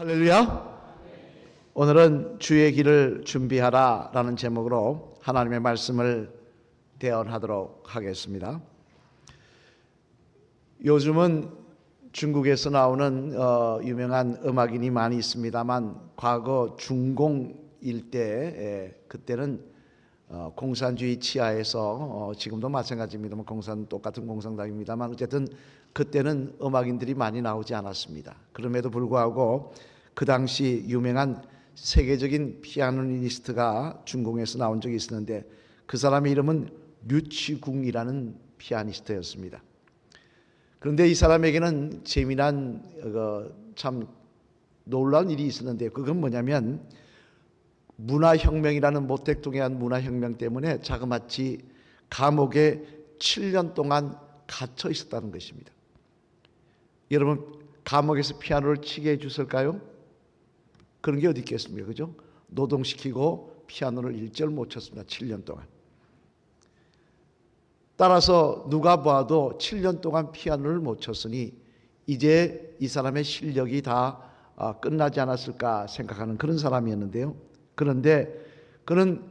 할렐루야. 오늘은 주의 길을 준비하라 라는 제목으로 하나님의 말씀을 대언하도록 하겠습니다. 요즘은 중국에서 나오는 유명한 음악인이 많이 있습니다만 과거 중공 일대 그때는 공산주의 치하에서 지금도 마찬가지입니다만 공산 똑같은 공산당입니다만 어쨌든 그때는 음악인들이 많이 나오지 않았습니다. 그럼에도 불구하고 그 당시 유명한 세계적인 피아니스트가 중공에서 나온 적이 있었는데 그 사람의 이름은 류치궁이라는 피아니스트였습니다. 그런데 이 사람에게는 재미난 참 놀라운 일이 있었는데 그건 뭐냐면 문화혁명이라는 모택동해안 문화혁명 때문에 자그마치 감옥에 7년 동안 갇혀 있었다는 것입니다. 여러분 감옥에서 피아노를 치게 해줬을까요? 그런 게 어디 있겠습니까? 그죠? 노동시키고 피아노를 일절 못 쳤습니다. 7년 동안. 따라서 누가 봐도 7년 동안 피아노를 못 쳤으니 이제 이 사람의 실력이 다 끝나지 않았을까 생각하는 그런 사람이었는데요. 그런데 그는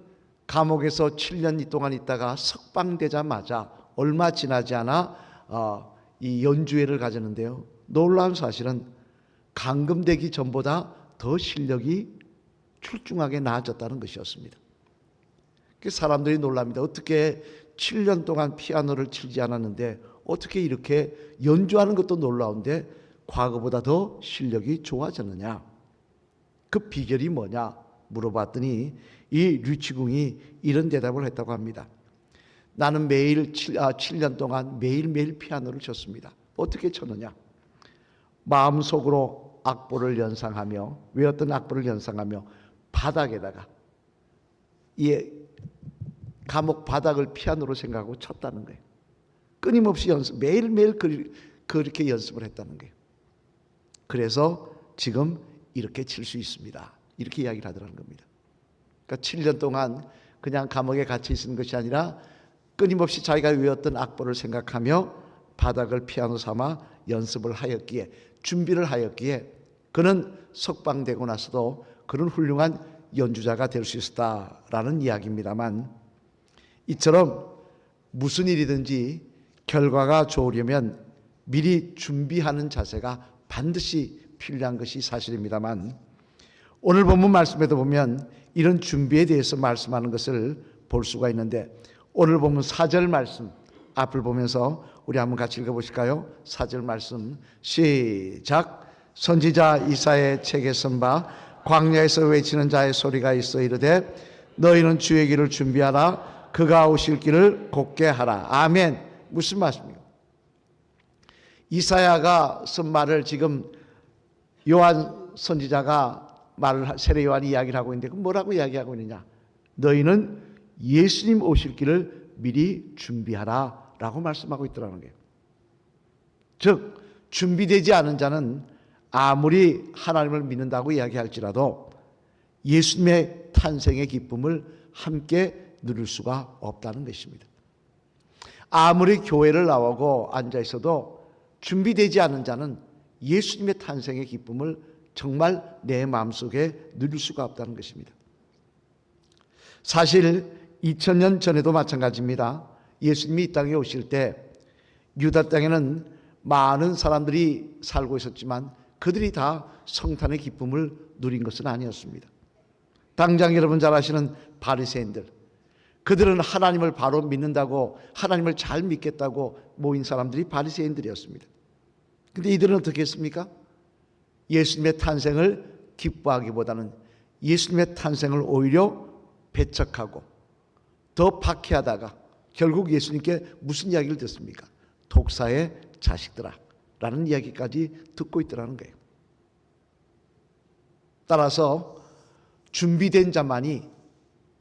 감옥에서 7년 동안 있다가 석방되자마자 얼마 지나지 않아 이 연주회를 가졌는데요. 놀라운 사실은 감금되기 전보다 더 실력이 출중하게 나아졌다는 것이었습니다. 사람들이 놀랍니다. 어떻게 7년 동안 피아노를 치지 않았는데 어떻게 이렇게 연주하는 것도 놀라운데 과거보다 더 실력이 좋아졌느냐? 그 비결이 뭐냐? 물어봤더니 이 류치궁이 이런 대답을 했다고 합니다. 나는 매일 7년 동안 매일매일 피아노를 쳤습니다. 어떻게 쳤느냐? 마음속으로 악보를 연상하며 외웠던 악보를 연상하며 바닥에다가 이 감옥 바닥을 피아노로 생각하고 쳤다는 거예요. 끊임없이 매일매일 그렇게 연습을 했다는 거예요. 그래서 지금 이렇게 칠 수 있습니다. 이렇게 이야기를 하더라는 겁니다. 그러니까 7년 동안 그냥 감옥에 갇혀 있는 것이 아니라 끊임없이 자기가 외웠던 악보를 생각하며 바닥을 피아노 삼아 연습을 하였기에 준비를 하였기에 그는 석방되고 나서도 그런 훌륭한 연주자가 될 수 있었다라는 이야기입니다만 이처럼 무슨 일이든지 결과가 좋으려면 미리 준비하는 자세가 반드시 필요한 것이 사실입니다만 오늘 본문 말씀에도 보면 이런 준비에 대해서 말씀하는 것을 볼 수가 있는데 오늘 본문 4절 말씀 앞을 보면서 우리 한번 같이 읽어보실까요? 4절 말씀 시작. 선지자 이사야의 책에 쓴 바 광야에서 외치는 자의 소리가 있어 이르되 너희는 주의 길을 준비하라 그가 오실 길을 곧게 하라. 아멘. 무슨 말씀입니까? 이사야가 쓴 말을 지금 요한 선지자가 세례 요한이 이야기를 하고 있는데 뭐라고 이야기하고 있느냐? 너희는 예수님 오실 길을 미리 준비하라 라고 말씀하고 있더라는 거예요. 즉 준비되지 않은 자는 아무리 하나님을 믿는다고 이야기할지라도 예수님의 탄생의 기쁨을 함께 누릴 수가 없다는 것입니다. 아무리 교회를 나오고 앉아 있어도 준비되지 않은 자는 예수님의 탄생의 기쁨을 정말 내 마음속에 누릴 수가 없다는 것입니다. 사실 2000년 전에도 마찬가지입니다. 예수님이 이 땅에 오실 때 유다 땅에는 많은 사람들이 살고 있었지만 그들이 다 성탄의 기쁨을 누린 것은 아니었습니다. 당장 여러분 잘 아시는 바리새인들, 그들은 하나님을 바로 믿는다고 하나님을 잘 믿겠다고 모인 사람들이 바리새인들이었습니다. 그런데 이들은 어떻게 했습니까? 예수님의 탄생을 기뻐하기보다는 예수님의 탄생을 오히려 배척하고 더 박해하다가 결국 예수님께 무슨 이야기를 듣습니까? 독사의 자식들아 라는 이야기까지 듣고 있더라는 거예요. 따라서 준비된 자만이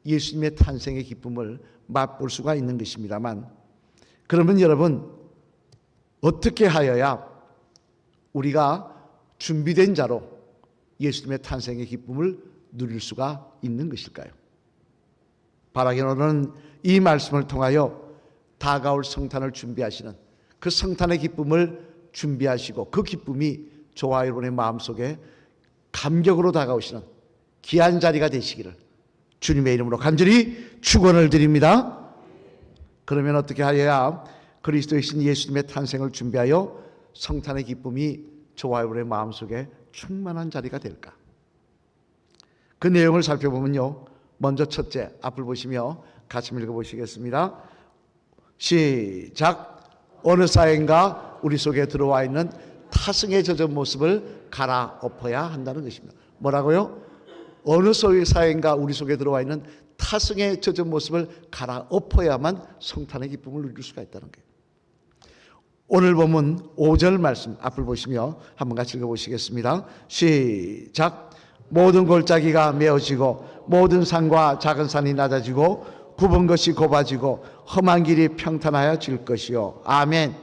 예수님의 탄생의 기쁨을 맛볼 수가 있는 것입니다만 그러면 여러분 어떻게 하여야 우리가 준비된 자로 예수님의 탄생의 기쁨을 누릴 수가 있는 것일까요? 바라기로는 이 말씀을 통하여 다가올 성탄을 준비하시는 그 성탄의 기쁨을 준비하시고 그 기쁨이 저와 여러분의 마음속에 감격으로 다가오시는 귀한 자리가 되시기를 주님의 이름으로 간절히 축원을 드립니다. 그러면 어떻게 하여야 그리스도이신 예수님의 탄생을 준비하여 성탄의 기쁨이 저와 여러분의 마음속에 충만한 자리가 될까? 그 내용을 살펴보면요, 먼저 첫째, 앞을 보시며 같이 읽어보시겠습니다. 시작. 어느 사회인가 우리 속에 들어와 있는 타성에 젖은 모습을 갈아엎어야 한다는 것입니다. 뭐라고요? 어느 사회인가 우리 속에 들어와 있는 타성에 젖은 모습을 갈아엎어야만 성탄의 기쁨을 누릴 수가 있다는 거예요. 오늘 본문 5절 말씀 앞을 보시며 한번 같이 읽어보시겠습니다. 시작. 모든 골짜기가 메어지고 모든 산과 작은 산이 낮아지고 굽은 것이 곱아지고 험한 길이 평탄하여질 것이요. 아멘.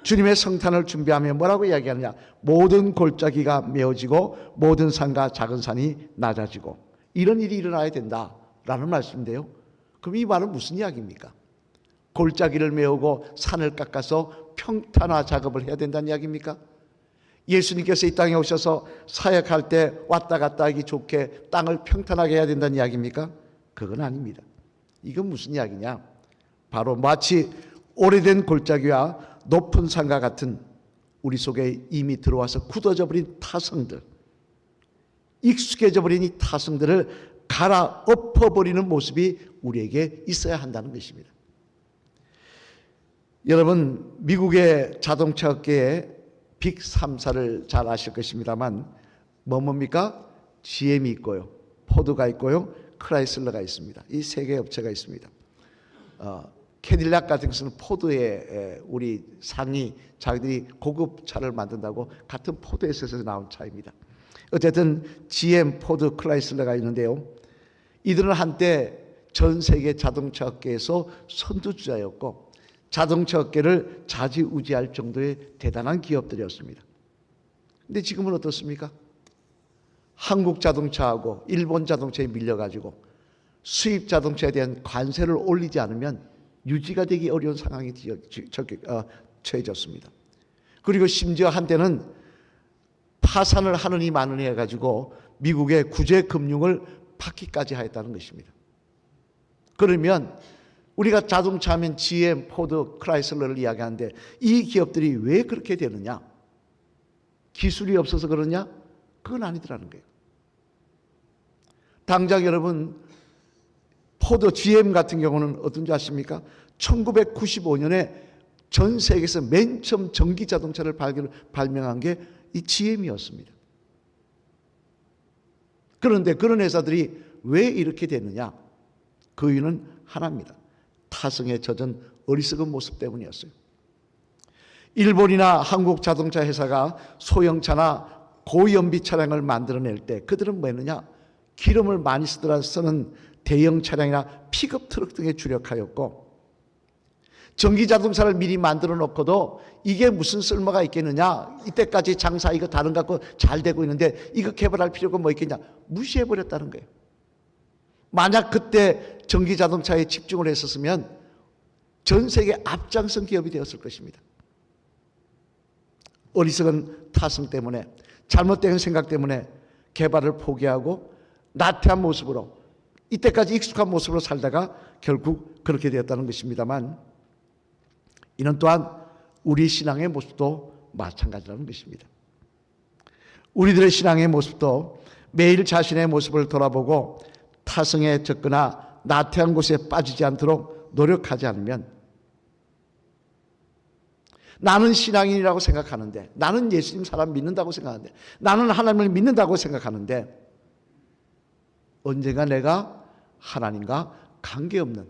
주님의 성탄을 준비하며 뭐라고 이야기하느냐? 모든 골짜기가 메어지고 모든 산과 작은 산이 낮아지고 이런 일이 일어나야 된다라는 말씀인데요. 그럼 이 말은 무슨 이야기입니까? 골짜기를 메우고 산을 깎아서 평탄화 작업을 해야 된다는 이야기입니까? 예수님께서 이 땅에 오셔서 사역할 때 왔다 갔다 하기 좋게 땅을 평탄하게 해야 된다는 이야기입니까? 그건 아닙니다. 이건 무슨 이야기냐? 바로 마치 오래된 골짜기와 높은 산과 같은 우리 속에 이미 들어와서 굳어져 버린 타성들, 익숙해져 버린 이 타성들을 갈아엎어버리는 모습이 우리에게 있어야 한다는 것입니다. 여러분, 미국의 자동차 업계의 빅 3사를 잘 아실 것입니다만 뭡니까? GM이 있고요, 포드가 있고요, 크라이슬러가 있습니다. 이 세 개의 업체가 있습니다. 캐딜락 같은 것은 포드의 우리 상이 자기들이 고급 차를 만든다고 같은 포드에서 나온 차입니다. 어쨌든 GM, 포드, 크라이슬러가 있는데요. 이들은 한때 전 세계 자동차 업계에서 선두주자였고 자동차 업계를 좌지우지할 정도의 대단한 기업들이었습니다. 그런데 지금은 어떻습니까? 한국 자동차하고 일본 자동차에 밀려가지고 수입 자동차에 대한 관세를 올리지 않으면 유지가 되기 어려운 상황이 처해졌습니다. 그리고 심지어 한때는 파산을 하느니 마느니 해가지고 미국의 구제 금융을 받기까지 하였다는 것입니다. 그러면 우리가 자동차 하면 GM, 포드, 크라이슬러를 이야기하는데 이 기업들이 왜 그렇게 되느냐? 기술이 없어서 그러냐? 그건 아니더라는 거예요. 당장 여러분, 포드, GM 같은 경우는 어떤지 아십니까? 1995년에 전 세계에서 맨 처음 전기 자동차를 발명한 게 이 GM이었습니다. 그런데 그런 회사들이 왜 이렇게 됐느냐? 그 이유는 하나입니다. 타성에 젖은 어리석은 모습 때문이었어요. 일본이나 한국 자동차 회사가 소형차나 고연비 차량을 만들어낼 때 그들은 뭐 했느냐? 기름을 많이 쓰는 대형 차량이나 픽업 트럭 등에 주력하였고, 전기 자동차를 미리 만들어 놓고도 이게 무슨 쓸모가 있겠느냐? 이때까지 장사 이거 다른 거 갖고 잘 되고 있는데 이거 개발할 필요가 뭐 있겠냐? 무시해버렸다는 거예요. 만약 그때 전기 자동차에 집중을 했었으면 전 세계 앞장선 기업이 되었을 것입니다. 어리석은 타성 때문에, 잘못된 생각 때문에 개발을 포기하고 나태한 모습으로, 이때까지 익숙한 모습으로 살다가 결국 그렇게 되었다는 것입니다만, 이는 또한 우리 신앙의 모습도 마찬가지라는 것입니다. 우리들의 신앙의 모습도 매일 자신의 모습을 돌아보고 타성에 젖거나 나태한 곳에 빠지지 않도록 노력하지 않으면, 나는 신앙인이라고 생각하는데, 나는 예수님 사람 믿는다고 생각하는데, 나는 하나님을 믿는다고 생각하는데 언젠가 내가 하나님과 관계없는,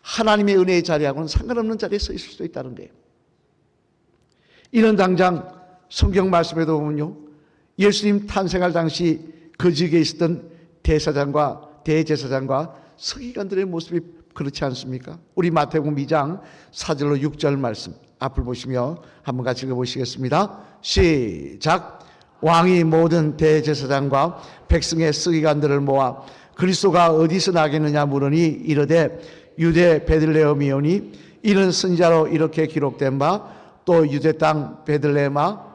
하나님의 은혜의 자리하고는 상관없는 자리에 서 있을 수도 있다는 거예요. 이는 당장 성경 말씀에도 보면요, 예수님 탄생할 당시 그 지역에 있었던 대사장과 대제사장과 서기관들의 모습이 그렇지 않습니까? 우리 마태복음 2장 4절로 6절 말씀 앞을 보시며 한번 같이 읽어보시겠습니다. 시작. 왕이 모든 대제사장과 백성의 서기관들을 모아 그리스도가 어디서 나겠느냐 물으니 이르되 유대 베들레헴이오니 이는 선지자로 이렇게 기록된 바 또 유대 땅 베들레헴아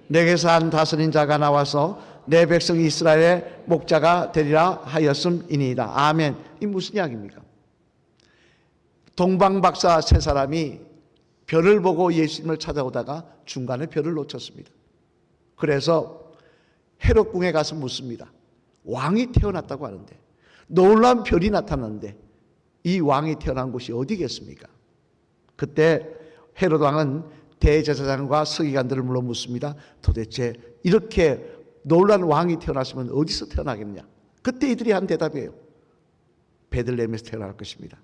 내게서 한 다스린 자가 나와서 내 백성 이스라엘의 목자가 되리라 하였음이니이다. 아멘. 이 무슨 이야기입니까? 동방박사 세 사람이 별을 보고 예수님을 찾아오다가 중간에 별을 놓쳤습니다. 그래서 헤롯궁에 가서 묻습니다. 왕이 태어났다고 하는데, 놀라운 별이 나타났는데 이 왕이 태어난 곳이 어디겠습니까? 그때 헤롯 왕은 대제사장과 서기관들을 물어 묻습니다. 도대체 이렇게 놀란 왕이 태어났으면 어디서 태어나겠냐? 그때 이들이 한 대답이에요. 베들레헴에서 태어날 것입니다.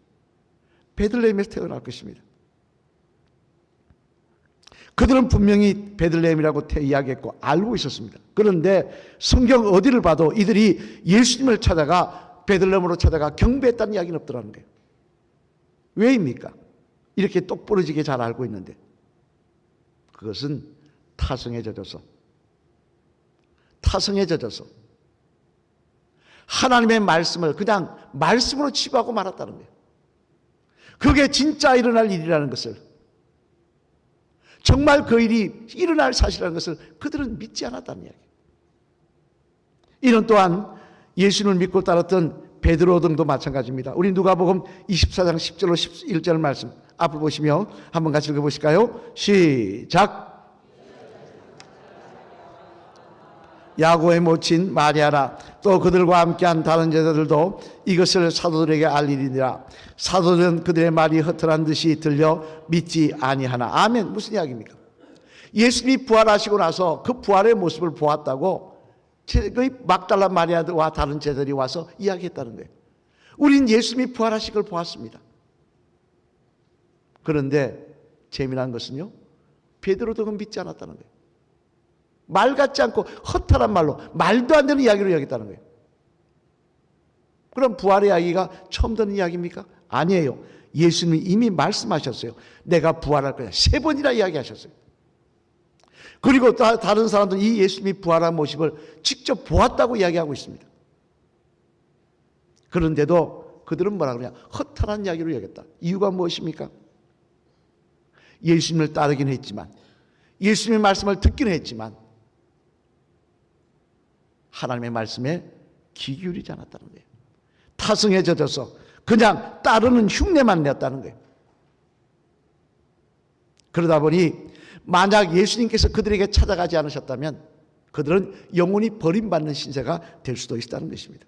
베들레헴에서 태어날 것입니다. 그들은 분명히 베들레헴이라고 이야기했고 알고 있었습니다. 그런데 성경 어디를 봐도 이들이 예수님을 찾아가 베들레헴으로 찾아가 경배했다는 이야기는 없더라는 거예요. 왜입니까? 이렇게 똑부러지게 잘 알고 있는데, 그것은 타성에 젖어서 하나님의 말씀을 그냥 말씀으로 치부하고 말았다는 거예요. 그게 진짜 일어날 일이라는 것을, 정말 그 일이 일어날 사실이라는 것을 그들은 믿지 않았다는 이야기예요. 이는 또한 예수님을 믿고 따랐던 베드로 등도 마찬가지입니다. 우리 누가복음 24장 10절로 11절 말씀 앞을 보시며 한번 같이 읽어보실까요? 시작. 야고의 모친 마리아라 또 그들과 함께한 다른 제자들도 이것을 사도들에게 알리니라. 사도들은 그들의 말이 허탈한 듯이 들려 믿지 아니하나. 아멘. 무슨 이야기입니까? 예수님이 부활하시고 나서 그 부활의 모습을 보았다고 그 막달라 마리아와 다른 제자들이 와서 이야기했다는 거예요. 우린 예수님이 부활하신 걸 보았습니다. 그런데 재미난 것은요, 베드로 등은 믿지 않았다는 거예요. 말 같지 않고 허탈한 말로, 말도 안 되는 이야기로 여겼다는 거예요. 그럼 부활의 이야기가 처음 듣는 이야기입니까? 아니에요. 예수님이 이미 말씀하셨어요. 내가 부활할 거야. 3번이나 이야기하셨어요. 그리고 다른 사람들은 이 예수님이 부활한 모습을 직접 보았다고 이야기하고 있습니다. 그런데도 그들은 뭐라 그러냐? 허탈한 이야기로 여겼다. 이유가 무엇입니까? 예수님을 따르긴 했지만, 예수님의 말씀을 듣기는 했지만 하나님의 말씀에 귀 기울이지 않았다는 거예요. 타성에 젖어서 그냥 따르는 흉내만 냈다는 거예요. 그러다 보니 만약 예수님께서 그들에게 찾아가지 않으셨다면 그들은 영원히 버림받는 신세가 될 수도 있다는 것입니다.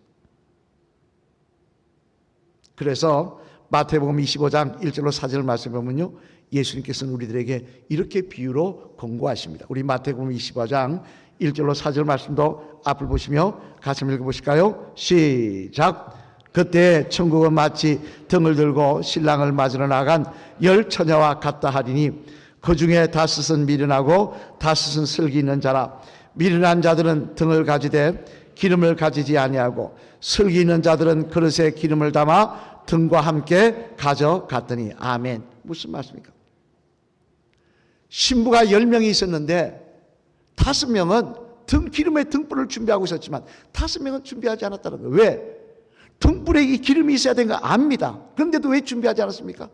그래서 마태복음 25장 1절로 4절 말씀을 보면요, 예수님께서는 우리들에게 이렇게 비유로 권고하십니다. 우리 마태복음 25장 1절로 4절 말씀도 앞을 보시며 같이 읽어보실까요? 시작. 그때 천국은 마치 등을 들고 신랑을 맞으러 나간 10 처녀와 같다 하리니 그 중에 다섯은 미련하고 다섯은 슬기 있는 자라. 미련한 자들은 등을 가지되 기름을 가지지 아니하고 슬기 있는 자들은 그릇에 기름을 담아 등과 함께 가져갔더니. 아멘. 무슨 말씀입니까? 신부가 10명이 있었는데 5명은 기름에 등불을 준비하고 있었지만 5명은 준비하지 않았다는 거예요. 왜? 등불에 이 기름이 있어야 되는 거 압니다. 그런데도 왜 준비하지 않았습니까?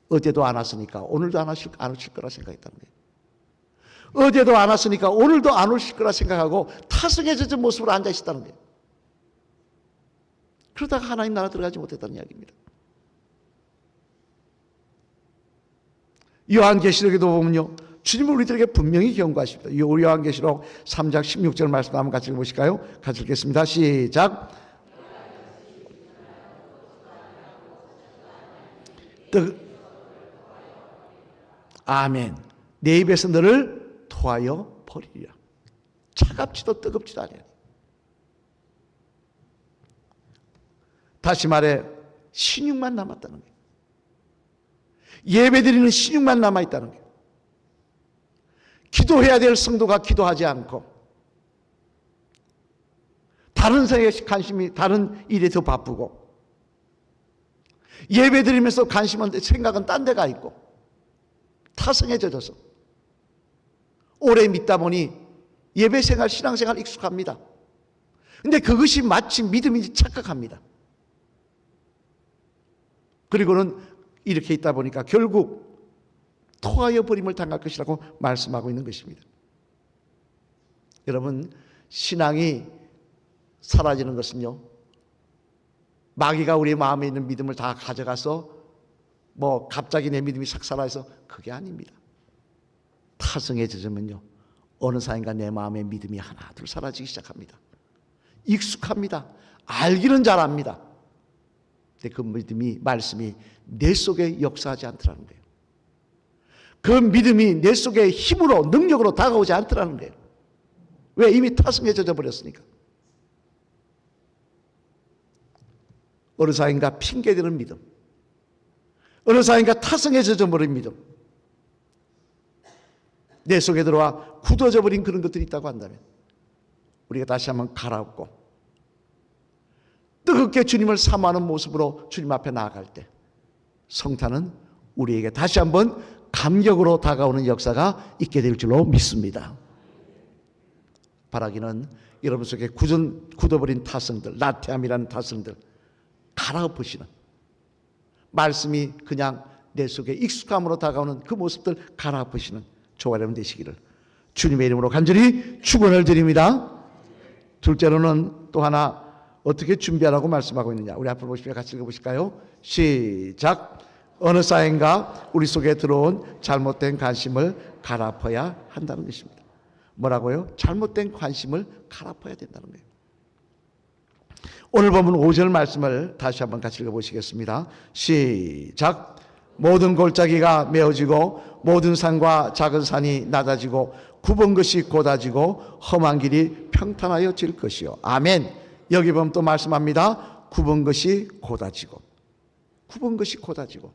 어제도 안 왔으니까 오늘도 안 오실 거라 생각했다는 거예요. 어제도 안 왔으니까 오늘도 안 오실 거라 생각하고 타성에 젖은 모습으로 앉아 있었다는 거예요. 그러다가 하나님 나라 들어가지 못했다는 이야기입니다. 요한계시록에도 보면요, 주님은 우리들에게 분명히 경고하십니다. 요한계시록 3장 16절 말씀 한번 같이 읽어보실까요? 같이 읽겠습니다. 시작. 아멘. 내 입에서 너를 토하여 버리리라. 차갑지도 뜨겁지도 아니야. 다시 말해 신육만 남았다는 거예요. 예배드리는 신육만 남아있다는 거예요. 기도해야 될 성도가 기도하지 않고 다른 생에 관심이 다른 일에 더 바쁘고 예배드리면서 생각은 딴 데가 있고 타성에 젖어서 오래 믿다 보니 예배생활 신앙생활 익숙합니다. 근데 그것이 마치 믿음인지 착각합니다. 그리고는 이렇게 있다 보니까 결국 토하여 버림을 당할 것이라고 말씀하고 있는 것입니다. 여러분, 신앙이 사라지는 것은요, 마귀가 우리 마음에 있는 믿음을 다 가져가서 뭐 갑자기 내 믿음이 싹 사라져서 그게 아닙니다. 타성에 젖으면요, 어느 사이인가 내 마음의 믿음이 하나 둘 사라지기 시작합니다. 익숙합니다. 알기는 잘 압니다. 근데 그 믿음이, 말씀이 내 속에 역사하지 않더라는 거예요. 그 믿음이 내 속에 힘으로, 능력으로 다가오지 않더라는 거예요. 왜? 이미 타성에 젖어버렸으니까. 어느 사이인가 핑계대는 믿음, 어느 사이인가 타성에 젖어버린 믿음, 내 속에 들어와 굳어져 버린 그런 것들이 있다고 한다면 우리가 다시 한번 갈아엎고 뜨겁게 주님을 사모하는 모습으로 주님 앞에 나아갈 때 성탄은 우리에게 다시 한번 감격으로 다가오는 역사가 있게 될 줄로 믿습니다. 바라기는 여러분 속에 굳어버린 타성들, 나태함이라는 타성들 갈아엎으시는, 말씀이 그냥 내 속에 익숙함으로 다가오는 그 모습들 갈아엎으시는 저와 여러분 되시기를 주님의 이름으로 간절히 축원을 드립니다. 둘째로는 또 하나 어떻게 준비하라고 말씀하고 있느냐, 우리 앞으로 보시면 같이 읽어보실까요? 시작. 어느 사이인가 우리 속에 들어온 잘못된 관심을 갈아엎어야 한다는 것입니다. 뭐라고요? 잘못된 관심을 갈아엎어야 된다는 거예요. 오늘 보면 5절 말씀을 다시 한번 같이 읽어보시겠습니다. 시작. 모든 골짜기가 메어지고 모든 산과 작은 산이 낮아지고 굽은 것이 곧아지고 험한 길이 평탄하여질 것이요. 아멘. 여기 보면 또 말씀합니다. 굽은 것이 곧아지고, 굽은 것이 곧아지고.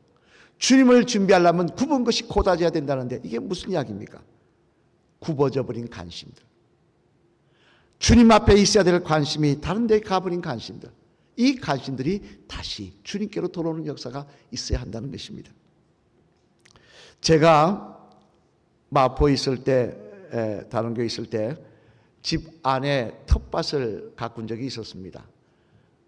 주님을 준비하려면 굽은 것이 곧아져야 된다는데 이게 무슨 이야기입니까? 굽어져 버린 관심들, 주님 앞에 있어야 될 관심이 다른 데 가버린 관심들, 이 관심들이 다시 주님께로 돌아오는 역사가 있어야 한다는 것입니다. 제가 마포에 있을 때, 다른 교회 있을 때 집 안에 텃밭을 가꾼 적이 있었습니다.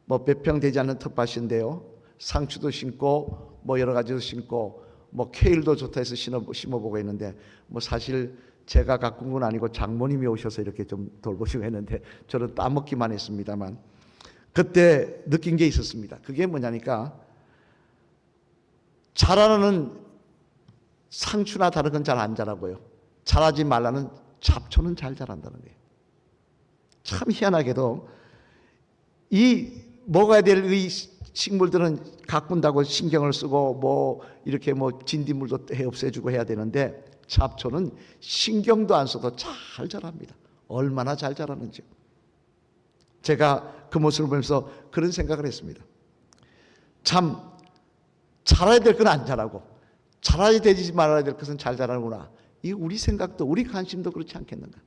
뭐 몇 평 되지 않는 텃밭인데요, 상추도 심고 뭐 여러 가지도 심고 뭐 케일도 좋다 해서 심어보고 했는데, 뭐 사실 제가 가꾼 건 아니고 장모님이 오셔서 이렇게 좀 돌보시고 했는데 저는 따먹기만 했습니다만, 그때 느낀 게 있었습니다. 그게 뭐냐니까, 자라는 상추나 다른 건 잘 안 자라고요, 자라지 말라는 잡초는 잘 자란다는 거예요. 참 희한하게도 이 먹어야 될 이 식물들은 가꾼다고 신경을 쓰고 뭐 이렇게 뭐 진딧물도 없애주고 해야 되는데, 잡초는 신경도 안 써도 잘 자랍니다. 얼마나 잘 자라는지. 제가 그 모습을 보면서 그런 생각을 했습니다. 참 자라야 될 건 안 자라고 자라야 되지 말아야 될 것은 잘 자라는구나. 이 우리 생각도 우리 관심도 그렇지 않겠는가.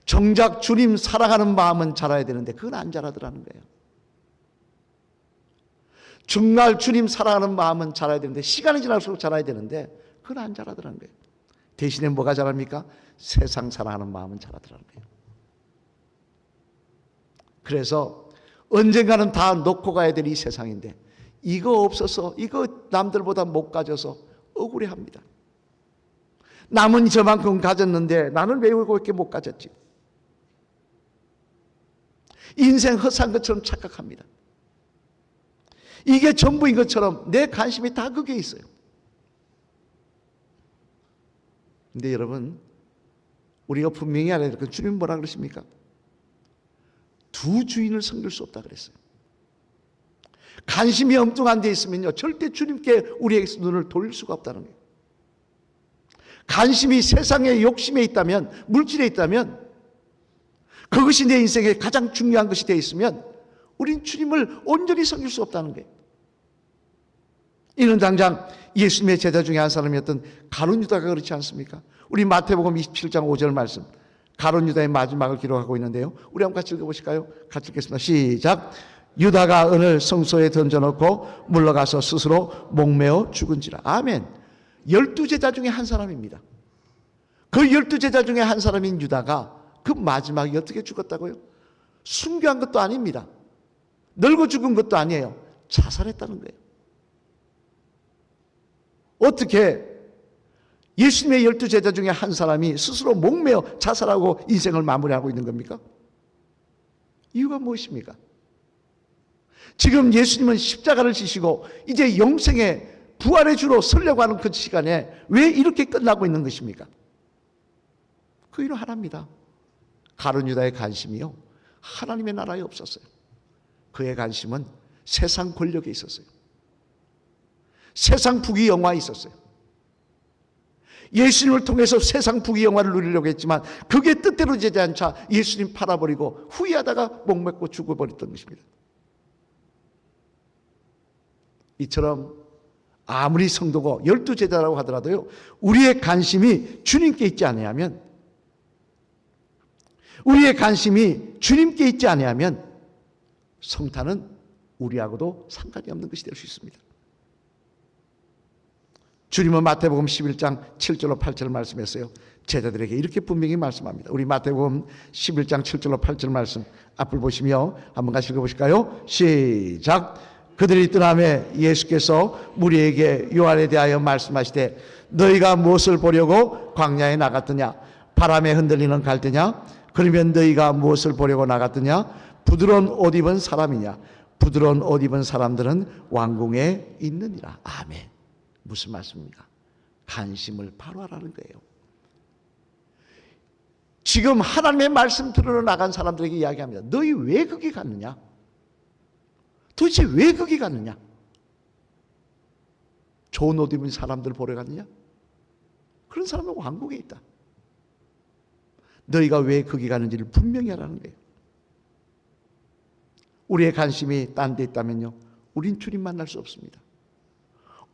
정작 주님 사랑하는 마음은 자라야 되는데 그건 안 자라더라는 거예요. 정말 주님 사랑하는 마음은 자라야 되는데, 시간이 지날수록 자라야 되는데 그건 안 자라더라는 거예요. 대신에 뭐가 자랍니까? 세상 사랑하는 마음은 자라더라는 거예요. 그래서 언젠가는 다 놓고 가야 될 이 세상인데 이거 없어서, 이거 남들보다 못 가져서 억울해합니다. 남은 저만큼 가졌는데 나는 왜 이렇게 못 가졌지? 인생 헛산 것처럼 착각합니다. 이게 전부인 것처럼 내 관심이 다 그게 있어요. 근데 여러분, 우리가 분명히 알아야 될 건, 주님 뭐라 그러십니까? 두 주인을 섬길 수 없다 그랬어요. 관심이 엉뚱한 데 있으면요, 절대 주님께 우리에게서 눈을 돌릴 수가 없다는 거예요. 관심이 세상의 욕심에 있다면, 물질에 있다면, 그것이 내 인생에 가장 중요한 것이 되어 있으면 우린 주님을 온전히 섬길 수 없다는 거예요. 이는 당장 예수님의 제자 중에 한 사람이었던 가룟 유다가 그렇지 않습니까? 우리 마태복음 27장 5절 말씀, 가룟 유다의 마지막을 기록하고 있는데요, 우리 한번 같이 읽어보실까요? 같이 읽겠습니다. 시작. 유다가 은을 성소에 던져놓고 물러가서 스스로 목매어 죽은지라. 아멘. 12제자 중에 한 사람입니다. 그 12제자 중에 한 사람인 유다가 그 마지막에 어떻게 죽었다고요? 순교한 것도 아닙니다. 늙어 죽은 것도 아니에요. 자살했다는 거예요. 어떻게 예수님의 12제자 중에 한 사람이 스스로 목매어 자살하고 인생을 마무리하고 있는 겁니까? 이유가 무엇입니까? 지금 예수님은 십자가를 지시고 이제 영생의 부활의 주로 서려고 하는 그 시간에 왜 이렇게 끝나고 있는 것입니까? 그 이유는 하나입니다. 가룟 유다의 관심이요, 하나님의 나라에 없었어요. 그의 관심은 세상 권력에 있었어요. 세상 부귀영화에 있었어요. 예수님을 통해서 세상 부귀영화를 누리려고 했지만 그게 뜻대로 되지 않자 예수님 팔아버리고 후회하다가 목맥고 죽어버렸던 것입니다. 이처럼 아무리 성도고 12제자라고 하더라도요, 우리의 관심이 주님께 있지 아니하면, 우리의 관심이 주님께 있지 아니하면 성탄은 우리하고도 상관이 없는 것이 될 수 있습니다. 주님은 마태복음 11장 7절로 8절 말씀했어요. 제자들에게 이렇게 분명히 말씀합니다. 우리 마태복음 11장 7절로 8절 말씀 앞을 보시며 한번 같이 읽어보실까요? 시작. 그들이 떠나매 예수께서 무리에게 요한에 대하여 말씀하시되 너희가 무엇을 보려고 광야에 나갔더냐? 바람에 흔들리는 갈대냐? 그러면 너희가 무엇을 보려고 나갔더냐? 부드러운 옷 입은 사람이냐? 부드러운 옷 입은 사람들은 왕궁에 있느니라. 아멘. 무슨 말씀입니까? 관심을 바로 하라는 거예요. 지금 하나님의 말씀 들으러 나간 사람들에게 이야기합니다. 너희 왜 거기 갔느냐? 도대체 왜 거기 갔느냐? 좋은 옷 입은 사람들 보러 갔느냐? 그런 사람은 왕국에 있다. 너희가 왜 거기 가는지를 분명히 하라는 거예요. 우리의 관심이 딴 데 있다면요, 우린 주님 만날 수 없습니다.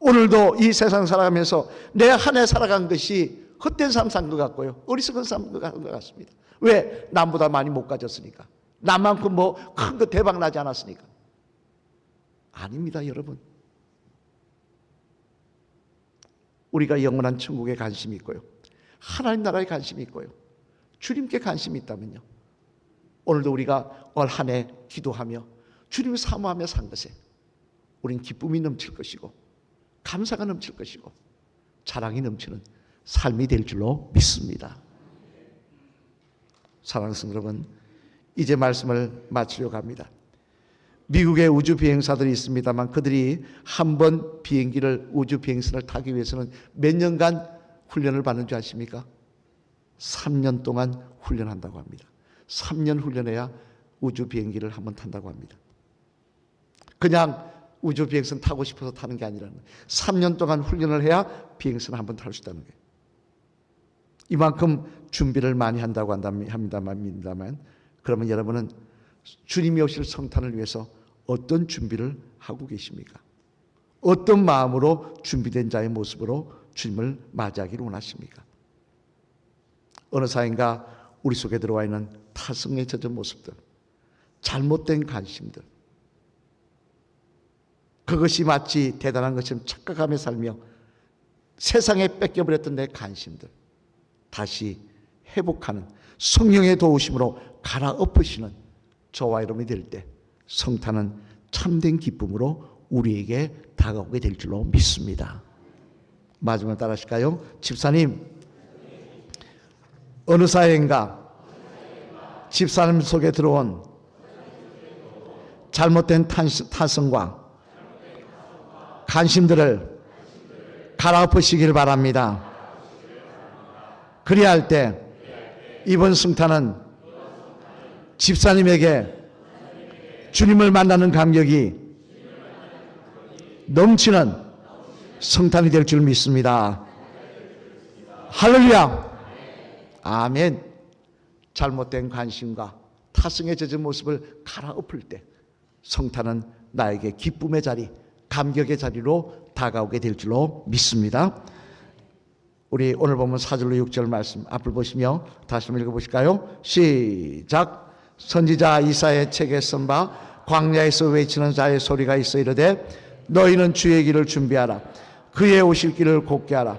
오늘도 이 세상 살아가면서 내 한 해 살아간 것이 헛된 삶 산 것 같고요, 어리석은 삶 산 것 같습니다. 왜? 남보다 많이 못 가졌으니까, 남만큼 뭐 큰 거 대박 나지 않았으니까. 아닙니다, 여러분. 우리가 영원한 천국에 관심이 있고요, 하나님 나라에 관심이 있고요, 주님께 관심이 있다면요, 오늘도 우리가 올 한 해 기도하며 주님을 사모하며 산 것에 우린 기쁨이 넘칠 것이고 감사가 넘칠 것이고 자랑이 넘치는 삶이 될 줄로 믿습니다. 사랑하는 성도 여러분, 이제 말씀을 마치려고 합니다. 미국의 우주 비행사들이 있습니다만 그들이 한 번 비행기를, 우주 비행선을 타기 위해서는 몇 년간 훈련을 받는 줄 아십니까? 3년 동안 훈련한다고 합니다. 3년 훈련해야 우주 비행기를 한번 탄다고 합니다. 그냥 우주 비행선 타고 싶어서 타는 게 아니라는 거예요. 3년 동안 훈련을 해야 비행선을 한번 탈 수 있다는 거예요. 이만큼 준비를 많이 한다고 합니다만 그러면 여러분은 주님이 오실 성탄을 위해서 어떤 준비를 하고 계십니까? 어떤 마음으로 준비된 자의 모습으로 주님을 맞이하기를 원하십니까? 어느 사이인가 우리 속에 들어와 있는 타성에 젖은 모습들, 잘못된 관심들, 그것이 마치 대단한 것처럼 착각하며 살며 세상에 뺏겨버렸던 내 관심들 다시 회복하는 성령의 도우심으로 갈아엎으시는 저와 여러분이 될 때 성탄은 참된 기쁨으로 우리에게 다가오게 될 줄로 믿습니다. 마지막으로 따라 하실까요? 집사님, 어느 사회인가 집사님 속에 들어온 잘못된 타성과 관심들을 갈아엎으시길 바랍니다. 그리할 때 이번 성탄은 집사님에게 주님을 만나는 감격이 넘치는 성탄이 될 줄 믿습니다. 할렐루야. 아멘. 잘못된 관심과 타성에 젖은 모습을 갈아엎을 때 성탄은 나에게 기쁨의 자리, 감격의 자리로 다가오게 될 줄로 믿습니다. 우리 오늘 보면 4절로 6절 말씀 앞을 보시며 다시 한번 읽어보실까요? 시작. 선지자 이사야의 책에 쓴 바 광야에서 외치는 자의 소리가 있어 이르되 너희는 주의 길을 준비하라. 그의 오실 길을 곧게 하라.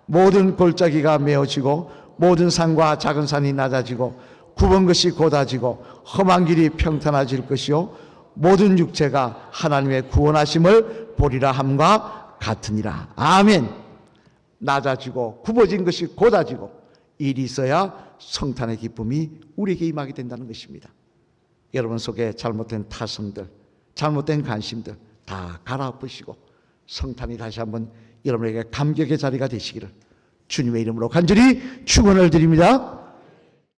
모든 골짜기가 메어지고 모든 산과 작은 산이 낮아지고 굽은 것이 곧아지고 험한 길이 평탄해질 것이요 모든 육체가 하나님의 구원하심을 보리라 함과 같으니라. 아멘. 낮아지고 굽어진 것이 곧아지고 일이 있어야 성탄의 기쁨이 우리에게 임하게 된다는 것입니다. 여러분 속에 잘못된 타성들, 잘못된 관심들 다 갈아엎으시고 성탄이 다시 한번 여러분에게 감격의 자리가 되시기를 주님의 이름으로 간절히 축원을 드립니다.